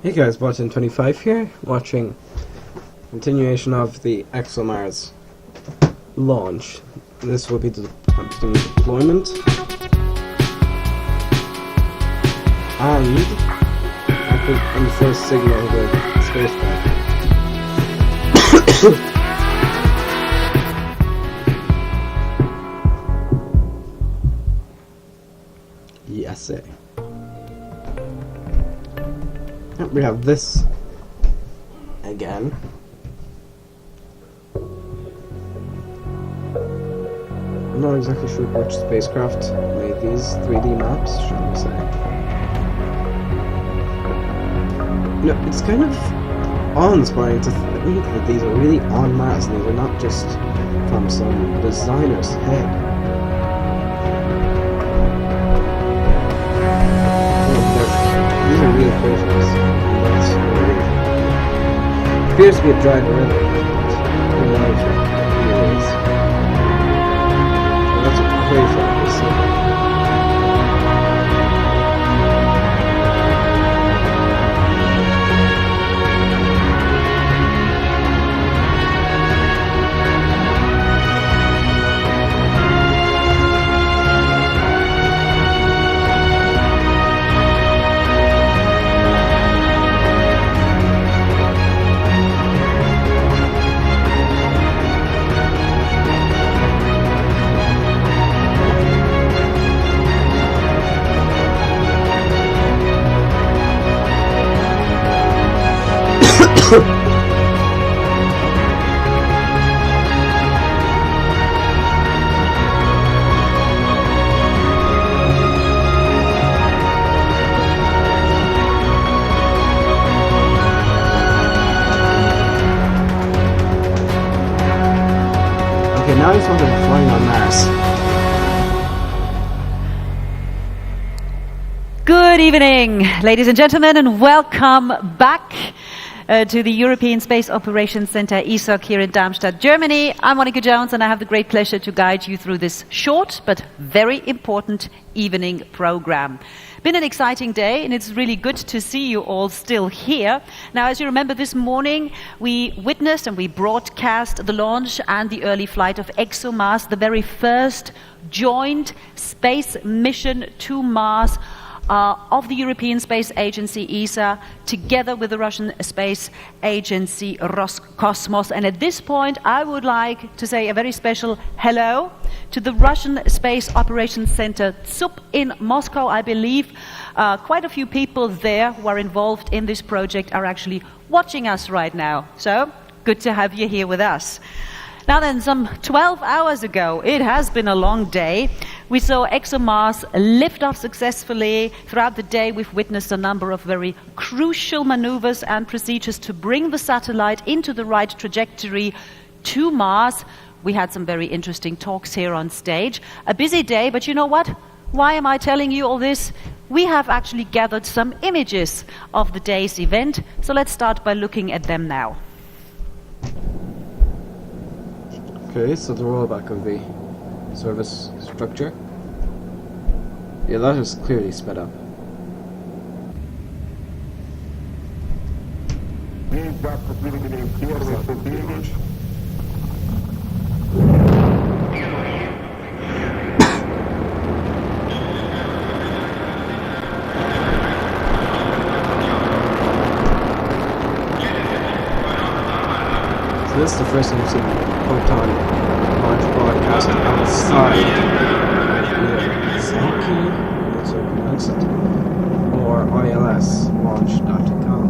Hey guys, Button25 here, watching continuation of the ExoMars launch. This will be the deployment, and I think I'm the first signal of the spacecraft. Yes, eh. We have this again. I'm not exactly sure which spacecraft made these 3D maps, shall we say. You know, it's kind of awe-inspiring to think that these are really en masse and these are not just from some designer's head. These are real creations. Appears to be a dried river. Who knows what it is? That's a crazy shot to see. Okay, now he's something flying on Mars. Good evening, ladies and gentlemen, and welcome back to the European Space Operations Center, ESOC, here in Darmstadt, Germany. I'm Monica Jones, and I have the great pleasure to guide you through this short but very important evening program. Been an exciting day, and it's really good to see you all still here. Now, as you remember, this morning we witnessed and we broadcast the launch and the early flight of ExoMars, the very first joint space mission to Mars of the European Space Agency, ESA, together with the Russian Space Agency, Roscosmos. And at this point, I would like to say a very special hello to the Russian Space Operations Center, ZUP, in Moscow. I believe quite a few people there who are involved in this project are actually watching us right now. So, good to have you here with us. Now then, some 12 hours ago, it has been a long day. We saw ExoMars lift off successfully. Throughout the day, we've witnessed a number of very crucial maneuvers and procedures to bring the satellite into the right trajectory to Mars. We had some very interesting talks here on stage. A busy day, but you know what? Why am I telling you all this? We have actually gathered some images of the day's event, so let's start by looking at them now. Okay, so the rollback of the service structure. Yeah, that is clearly sped up. So this is the first time I've seen Photon launch broadcast outside either Selkie, that's how you pronounce it, or ILS-launch.com.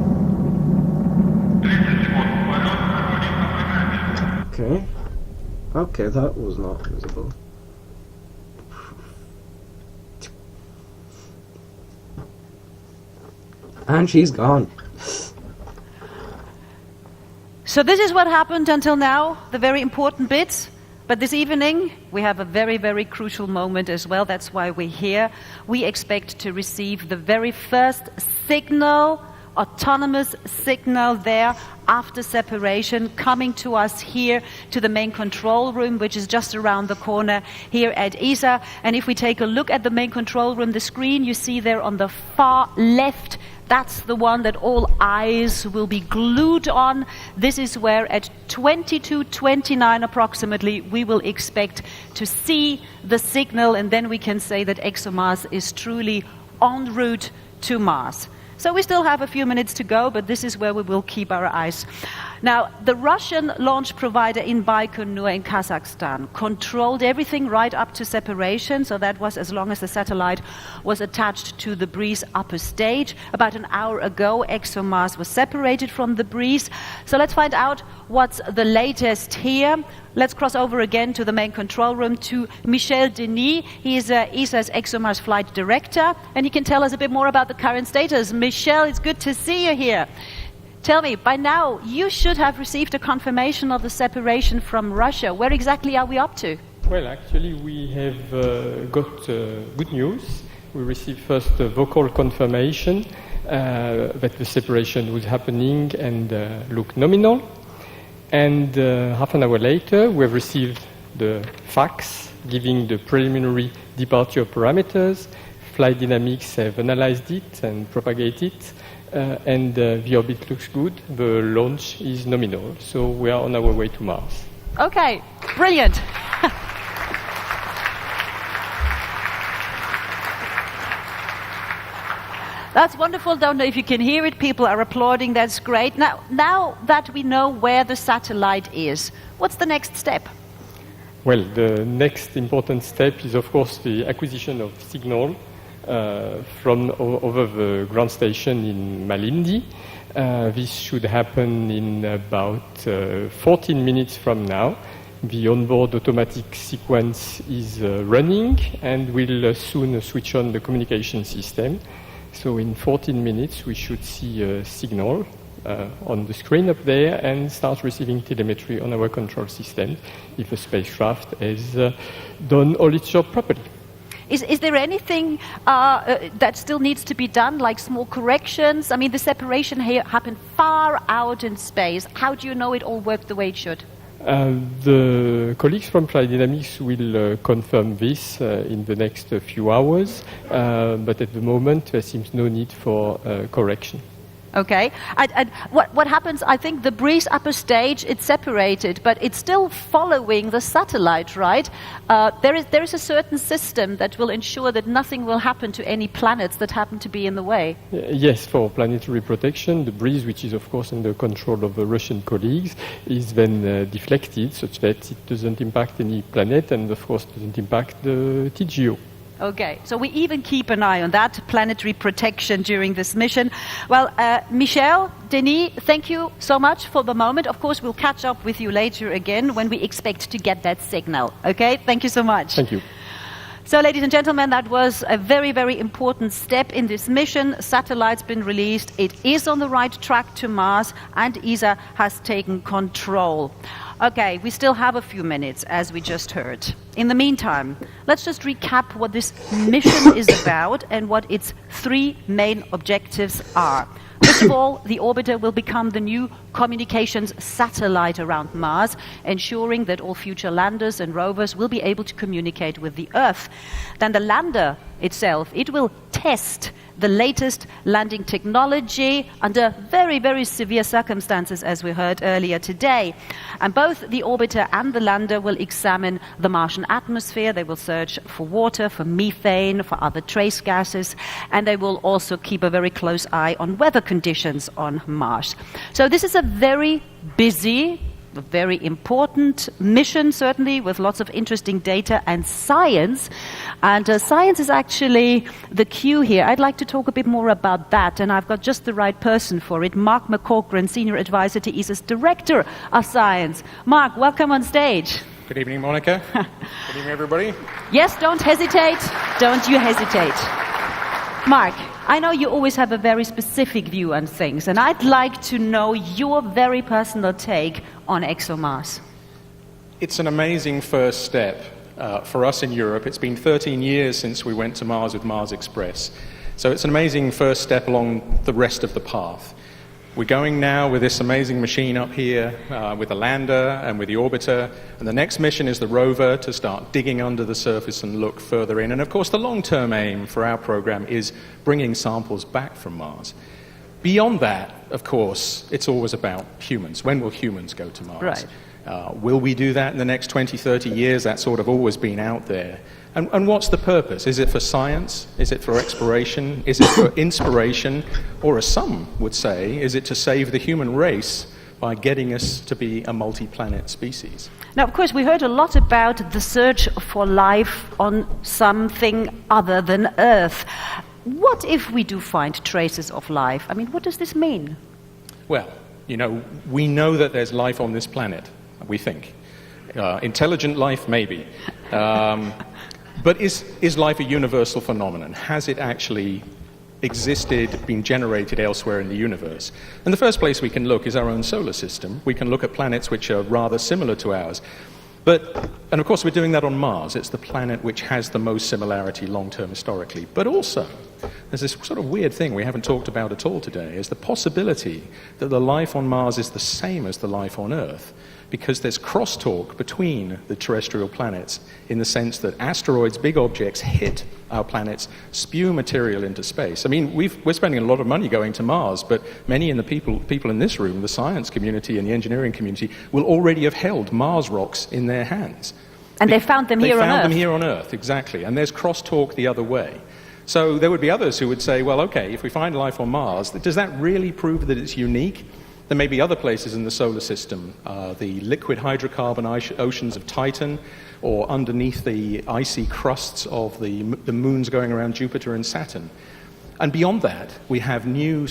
Okay. Okay, that was not visible. And she's gone. So this is what happened until now, the very important bits. But this evening, we have a very, very crucial moment as well. That's why we're here. We expect to receive the very first signal, autonomous signal there after separation, coming to us here to the main control room, which is just around the corner here at ESA. And if we take a look at the main control room, the screen you see there on the far left, That's the one that all eyes will be glued on. This is where at 22:29 approximately we will expect to see the signal, and then we can say that ExoMars is truly en route to Mars. So we still have a few minutes to go, but this is where we will keep our eyes. Now, the Russian launch provider in Baikonur in Kazakhstan controlled everything right up to separation, so that was as long as the satellite was attached to the breeze upper stage. About an hour ago, ExoMars was separated from the breeze. So let's find out what's the latest here. Let's cross over again to the main control room to Michel Denis. He is ESA's ExoMars flight director, and he can tell us a bit more about the current status. Michel, it's good to see you here. Tell me, by now you should have received a confirmation of the separation from Russia. Where exactly are we up to? Well, actually we have got good news. We received first a vocal confirmation that the separation was happening and looked nominal. And half an hour later, we have received the fax giving the preliminary departure parameters. Flight Dynamics have analyzed it and propagated it, and the orbit looks good. The launch is nominal, so we are on our way to Mars. Okay, brilliant. That's wonderful. Don't know if you can hear it. People are applauding. That's great. Now that we know where the satellite is, what's the next step? Well, the next important step is, of course, the acquisition of signal from over the ground station in Malindi. This should happen in about 14 minutes from now. The onboard automatic sequence is running and will soon switch on the communication system. So in 14 minutes, we should see a signal on the screen up there and start receiving telemetry on our control system if the spacecraft has done all its job properly. Is there anything that still needs to be done, like small corrections? I mean, the separation here happened far out in space. How do you know it all worked the way it should? The colleagues from Flight Dynamics will confirm this in the next few hours, but at the moment there seems no need for correction. Okay. And what happens, I think the breeze upper stage, it's separated, but it's still following the satellite, right? There is a certain system that will ensure that nothing will happen to any planets that happen to be in the way. Yes, for planetary protection, the breeze, which is of course under control of the Russian colleagues, is then deflected such that it doesn't impact any planet and of course doesn't impact the TGO. Okay, so we even keep an eye on that, planetary protection during this mission. Well, Michel, Denis, thank you so much for the moment. Of course, we'll catch up with you later again when we expect to get that signal. Okay, thank you so much. Thank you. So, ladies and gentlemen, that was a very, very important step in this mission. Satellite's been released. It is on the right track to Mars, and ESA has taken control. Okay, we still have a few minutes, as we just heard. In the meantime, let's just recap what this mission is about and what its three main objectives are. First of all, the orbiter will become the new communications satellite around Mars, ensuring that all future landers and rovers will be able to communicate with the Earth. Then the lander itself, it will test the latest landing technology under very, very severe circumstances, as we heard earlier today. And both the orbiter and the lander will examine the Martian atmosphere. They will search for water, for methane, for other trace gases, and they will also keep a very close eye on weather conditions on Mars. So this is a very busy, a very important mission, certainly, with lots of interesting data and science. And science is actually the cue here. I'd like to talk a bit more about that, and I've got just the right person for it. Mark McCaughrean, Senior Advisor to ESA's Director of Science. Mark, welcome on stage. Good evening, Monica. Good evening, everybody. Yes, don't hesitate. Don't you hesitate. Mark, I know you always have a very specific view on things, and I'd like to know your very personal take on ExoMars. It's an amazing first step for us in Europe. It's been 13 years since we went to Mars with Mars Express. So it's an amazing first step along the rest of the path. We're going now with this amazing machine up here with the lander and with the orbiter. And the next mission is the rover to start digging under the surface and look further in. And of course, the long-term aim for our program is bringing samples back from Mars. Beyond that, of course, it's always about humans. When will humans go to Mars? Right. Will we do that in the next 20, 30 years? That's sort of always been out there. And what's the purpose? Is it for science? Is it for exploration? Is it for inspiration? Or as some would say, is it to save the human race by getting us to be a multi-planet species? Now, of course, we heard a lot about the search for life on something other than Earth. What if we do find traces of life? I mean, what does this mean? Well, we know that there's life on this planet, we think. Intelligent life, maybe. But is life a universal phenomenon? Has it actually existed, been generated elsewhere in the universe? And the first place we can look is our own solar system. We can look at planets which are rather similar to ours. And of course we're doing that on Mars. It's the planet which has the most similarity long-term historically. But also, there's this sort of weird thing we haven't talked about at all today, is the possibility that the life on Mars is the same as the life on Earth, because there's crosstalk between the terrestrial planets in the sense that asteroids, big objects, hit our planets, spew material into space. I mean, we're spending a lot of money going to Mars, but many in the people in this room, the science community and the engineering community, will already have held Mars rocks in their hands. And they found them here on Earth. They found them here on Earth, exactly. And there's crosstalk the other way. So there would be others who would say, well, okay, if we find life on Mars, does that really prove that it's unique? There may be other places in the solar system, the liquid hydrocarbon oceans of Titan, or underneath the icy crusts of the moons going around Jupiter and Saturn. And beyond that, we have new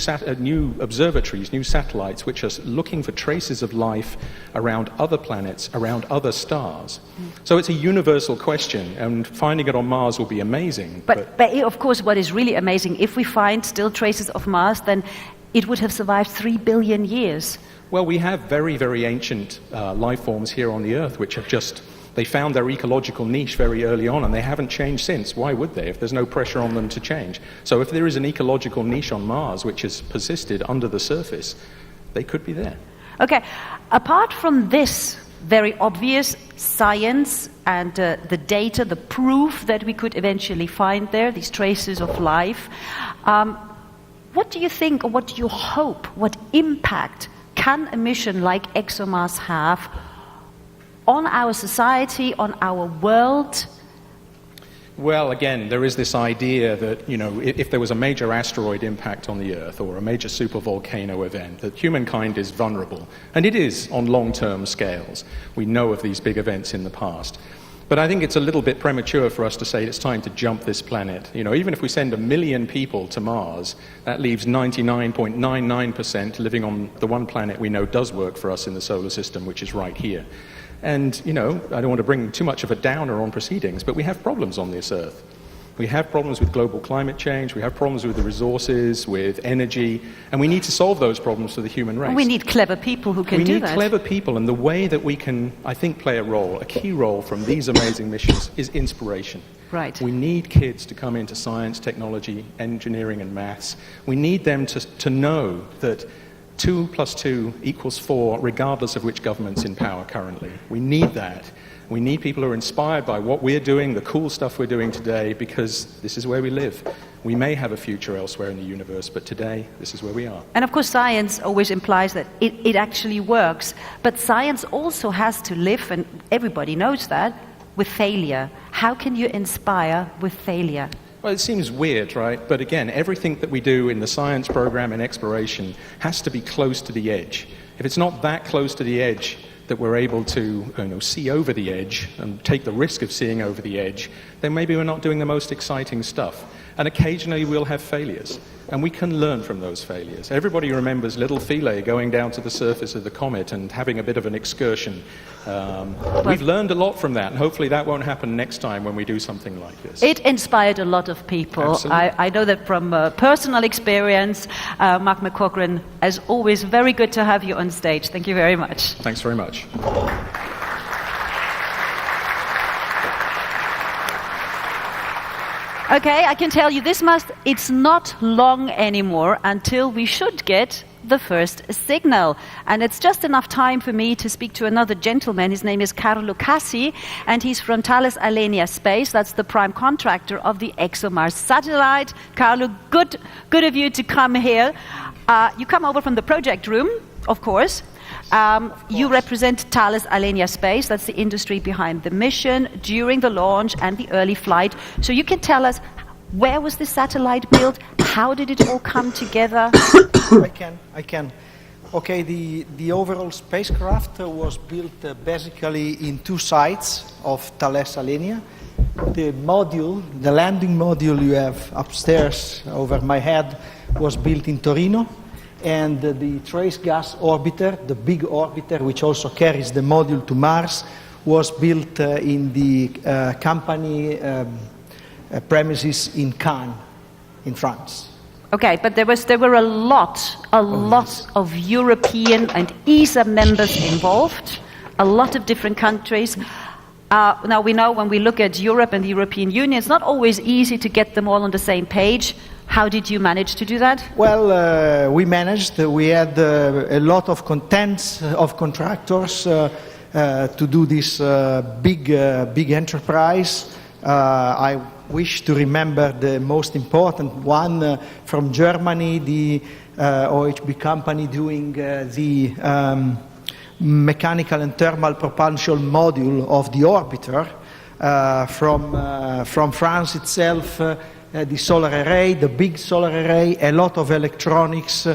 observatories, new satellites, which are looking for traces of life around other planets, around other stars. So it's a universal question, and finding it on Mars will be amazing. But of course, what is really amazing, if we find still traces of Mars, then it would have survived 3 billion years. Well, we have very, very ancient life forms here on the Earth, which have they found their ecological niche very early on, and they haven't changed since. Why would they, if there's no pressure on them to change? So if there is an ecological niche on Mars which has persisted under the surface, they could be there. Okay, apart from this very obvious science and the data, the proof that we could eventually find there, these traces of life, what do you think, or what do you hope, what impact can a mission like ExoMars have on our society, on our world? Well, again, there is this idea that, if there was a major asteroid impact on the Earth or a major supervolcano event, that humankind is vulnerable. And it is on long-term scales. We know of these big events in the past. But I think it's a little bit premature for us to say it's time to jump this planet. Even if we send 1 million people to Mars, that leaves 99.99% living on the one planet we know does work for us in the solar system, which is right here. And, I don't want to bring too much of a downer on proceedings, but we have problems on this Earth. We have problems with global climate change, we have problems with the resources, with energy, and we need to solve those problems for the human race. We need clever people who can do that. We need clever people, and the way that we can, I think, play a key role from these amazing missions is inspiration. Right. We need kids to come into science, technology, engineering, and maths. We need them to know that 2 + 2 = 4, regardless of which government's in power currently. We need that. We need people who are inspired by what we're doing, the cool stuff we're doing today, because this is where we live. We may have a future elsewhere in the universe, but today, this is where we are. And of course, science always implies that it actually works. But science also has to live, and everybody knows that, with failure. How can you inspire with failure? Well, it seems weird, right? But again, everything that we do in the science program and exploration has to be close to the edge. If it's not that close to the edge that we're able to see over the edge and take the risk of seeing over the edge, then maybe we're not doing the most exciting stuff. And occasionally we'll have failures, and we can learn from those failures. Everybody remembers little Philae going down to the surface of the comet and having a bit of an excursion. We've learned a lot from that, and hopefully that won't happen next time when we do something like this. It inspired a lot of people. I know that from personal experience. Mark McCaughrean, as always, very good to have you on stage. Thank you very much. Thanks very much. Okay, I can tell you it's not long anymore until we should get the first signal. And it's just enough time for me to speak to another gentleman. His name is Carlo Cassi, and he's from Thales Alenia Space. That's the prime contractor of the ExoMars satellite. Carlo, good of you to come here. You come over from the project room, of course. You represent Thales Alenia Space, that's the industry behind the mission, during the launch and the early flight. So you can tell us, where was the satellite built? How did it all come together? I can. Okay, the overall spacecraft was built basically in two sites of Thales Alenia. The module, the landing module you have upstairs over my head, was built in Torino. And the trace gas orbiter, the big orbiter, which also carries the module to Mars, was built in the company premises in Cannes, in France. Okay, but there were a lot of European and ESA members involved, a lot of different countries. Now we know when we look at Europe and the European Union, it's not always easy to get them all on the same page. How did you manage to do that? Well, we managed. We had a lot of contents of contractors to do this big enterprise. I wish to remember the most important one from Germany, the OHB company doing the mechanical and thermal propulsion module of the orbiter. From France itself, the solar array, the big solar array, a lot of electronics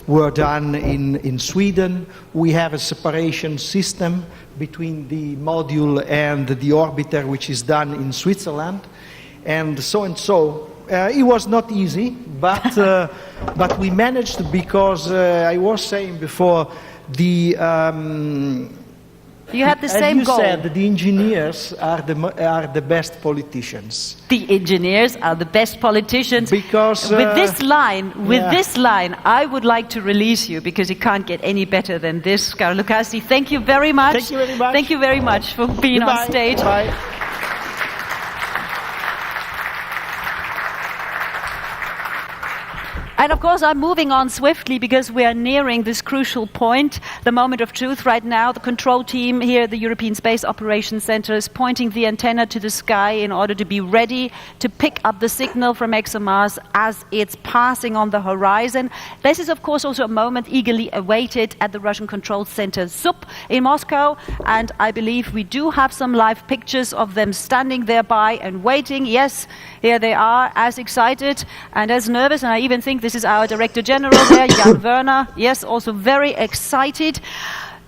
were done in Sweden. We have a separation system between the module and the orbiter, which is done in Switzerland, and so. It was not easy, but we managed because I was saying before you had the same goal. As you said, the engineers are the best politicians. The engineers are the best politicians. Because with this line, I would like to release you because it can't get any better than this. Carlo Cassi, thank you very much. Thank you very much. Thank you very much for being on stage. Bye. And of course, I'm moving on swiftly because we are nearing this crucial point, the moment of truth right now. The control team here at the European Space Operations Center is pointing the antenna to the sky in order to be ready to pick up the signal from ExoMars as it's passing on the horizon. This is, of course, also a moment eagerly awaited at the Russian Control Center ZUP in Moscow. And I believe we do have some live pictures of them standing there by and waiting. Yes, here they are, as excited and as nervous. And I even think this is our Director General there, Jan Werner. Yes, also very excited.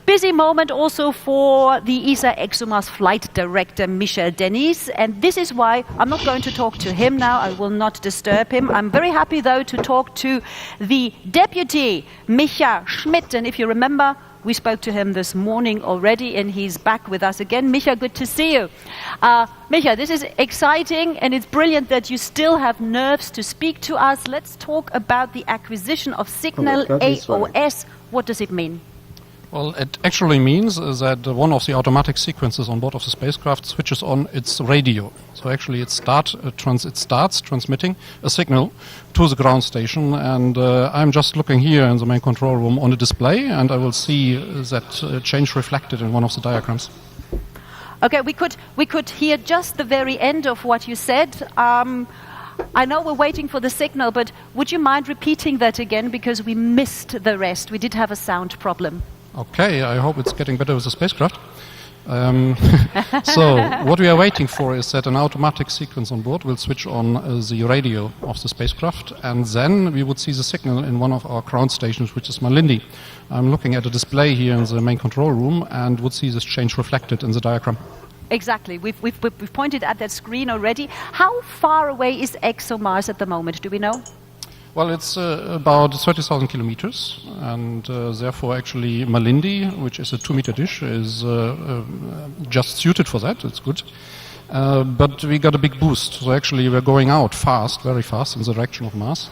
Busy moment also for the ESA ExoMars Flight Director, Michel Denis. And this is why I'm not going to talk to him now. I will not disturb him. I'm very happy, though, to talk to the Deputy, Micha Schmidt. And if you remember, we spoke to him this morning already, and he's back with us again. Micha, good to see you. Micha, this is exciting, and it's brilliant that you still have nerves to speak to us. Let's talk about the acquisition of Signal AOS. What does it mean? Well, it actually means that one of the automatic sequences on board of the spacecraft switches on its radio. So actually it starts transmitting a signal to the ground station, and I'm just looking here in the main control room on the display, and I will see that change reflected in one of the diagrams. Okay, we could hear just the very end of what you said. I know we're waiting for the signal, but would you mind repeating that again, because we missed the rest. We did have a sound problem. Okay, I hope it's getting better with the spacecraft. So what we are waiting for is that an automatic sequence on board will switch on the radio of the spacecraft, and then we would see the signal in one of our ground stations, which is Malindi. I'm looking at a display here in the main control room and would see this change reflected in the diagram. Exactly. We've pointed at that screen already. How far away is ExoMars at the moment? Do we know? Well, it's about 30,000 kilometers, and therefore actually Malindi, which is a 2-meter dish, is just suited for that. It's good. But we got a big boost. So actually we're going out fast, very fast, in the direction of Mars.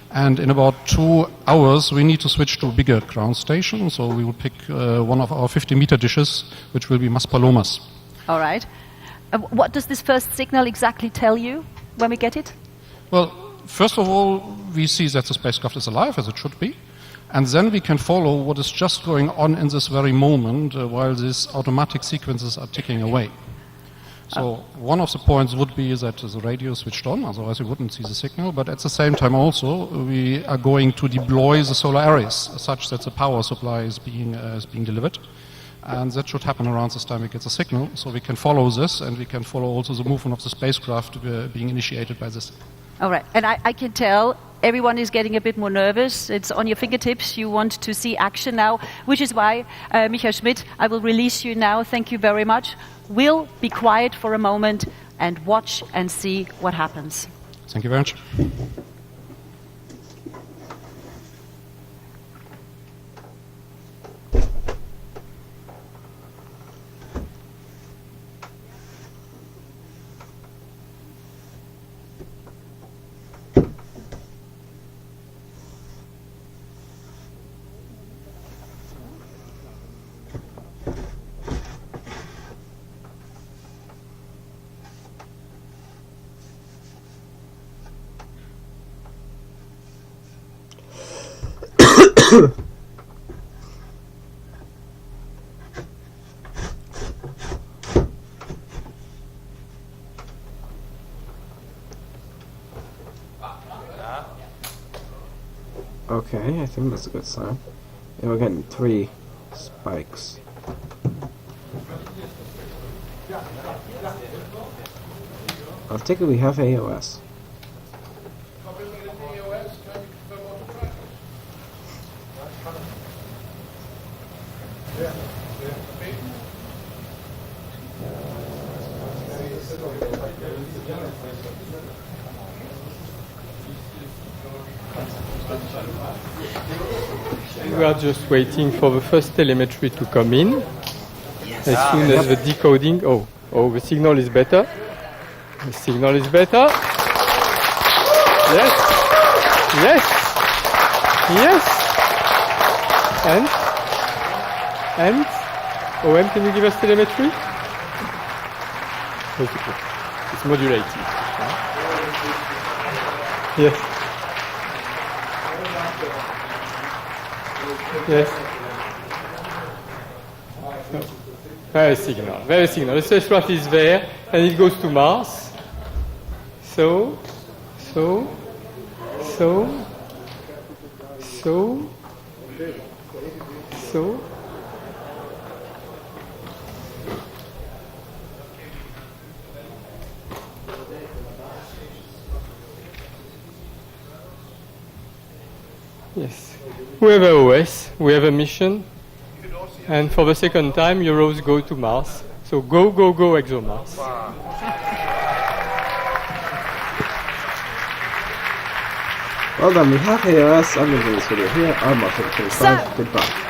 And in about 2 hours, we need to switch to a bigger ground station. So we will pick one of our 50-meter dishes, which will be Maspalomas. All right. What does this first signal exactly tell you when we get it? Well, first of all, we see that the spacecraft is alive, as it should be. And then we can follow what is just going on in this very moment while these automatic sequences are ticking away. So one of the points would be that the radio is switched on, otherwise we wouldn't see the signal, but at the same time also we are going to deploy the solar arrays such that the power supply is being delivered. And that should happen around this time we get the signal, so we can follow this and we can follow also the movement of the spacecraft being initiated by this. All right, and I can tell everyone is getting a bit more nervous. It's on your fingertips. You want to see action now, which is why, Michael Schmidt, I will release you now. Thank you very much. We'll be quiet for a moment and watch and see what happens. Thank you very much. Okay, I think that's a good sign. And we're getting 3 spikes. I take it we have AOS. We are just waiting for the first telemetry to come in. As soon as the decoding... Oh, the signal is better. The signal is better. Yes. Yes. Yes. And? OM, can you give us telemetry? It's modulated. Yes. Yes. Very signal, very signal. The spacecraft is there, and it goes to Mars. So. Yes. We have a OS, we have a mission, and for the second time, Euros go to Mars. So go, ExoMars. Well done, we have AOS. I'm going to do this video here. I'm Martin. Goodbye.